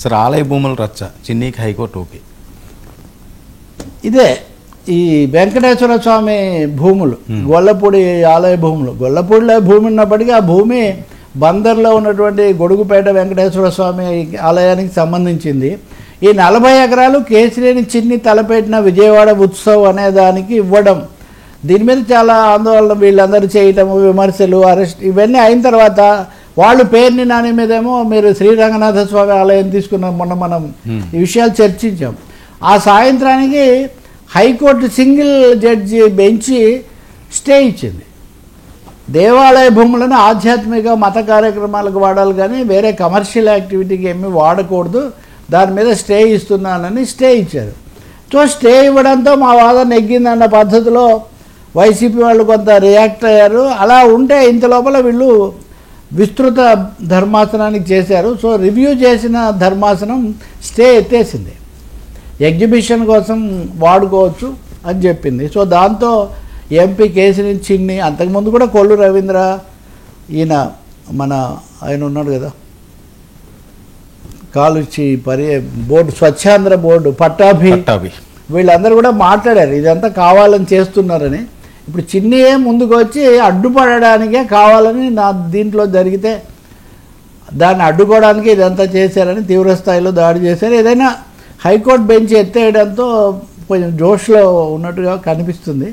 Sir ఆలయ భూములు రచ్చ చిన్నీకి హైకోర్టు ఓకే. ఇదే ఈ వెంకటేశ్వర స్వామి భూములు, గొల్లపూడి ఆలయ భూములు. గొల్లపూడిలో భూమి ఉన్నప్పటికీ ఆ భూమి బందర్లో ఉన్నటువంటి గొడుగుపేట వెంకటేశ్వర స్వామి ఆలయానికి సంబంధించింది. ఈ 40 ఎకరాలు కేసినేని చిన్ని తలపెట్టిన విజయవాడ ఉత్సవ్ అనే దానికి ఇవ్వడం, దీని మీద చాలా ఆందోళన వీళ్ళందరూ చేయటము, విమర్శలు, అరెస్ట్ ఇవన్నీ అయిన తర్వాత వాళ్ళు పేరుని నాని మీదేమో మీరు శ్రీరంగనాథ స్వామి ఆలయం తీసుకున్నాం, మొన్న మనం ఈ విషయాలు చర్చించాం. ఆ సాయంత్రానికి high court single judge bench stay ఇచ్చింది. దేవాలయ భూములను ఆధ్యాత్మిక మత కార్యక్రమాలకు వాడాలి కానీ వేరే కమర్షియల్ యాక్టివిటీకి ఏమీ వాడకూడదు, దాని మీద స్టే ఇస్తున్నానని స్టే ఇచ్చారు. సో స్టే ఇవ్వడంతో మా వాదన నెగ్గిందన్న పద్ధతిలో వైసీపీ వాళ్ళు కొంత రియాక్ట్ అయ్యారు. అలా ఉంటే ఇంత లోపల వీళ్ళు విస్తృత ధర్మాసనానికి చేశారు. సో రివ్యూ చేసిన ధర్మాసనం స్టే ఎత్తేసింది, ఎగ్జిబిషన్ కోసం వాడుకోవచ్చు అని చెప్పింది. సో దాంతో ఎంపీ కేసినేని చిన్ని, అంతకుముందు కూడా కొల్లు రవీంద్ర, ఈయన ఆయన ఉన్నాడు కదా కాలుచి బోర్డు స్వచ్ఛాంధ్ర బోర్డు పట్టాభి, వీళ్ళందరూ కూడా మాట్లాడారు ఇదంతా కావాలని చేస్తున్నారని. ఇప్పుడు చిన్నియే ముందుకు వచ్చి అడ్డుపడడానికే కావాలని దీంట్లో జరిగితే దాన్ని అడ్డుకోవడానికి ఇదంతా చేశారని తీవ్రస్థాయిలో దాడి చేశారు. ఏదైనా హైకోర్టు బెంచ్ ఎత్తేయడంతో కొంచెం జోష్లో ఉన్నట్టుగా కనిపిస్తుంది.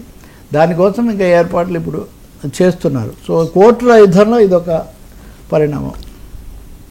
దానికోసం ఇంకా ఏర్పాట్లు ఇప్పుడు చేస్తున్నారు. సో కోర్టుల యుద్ధంలో ఇదొక పరిణామం.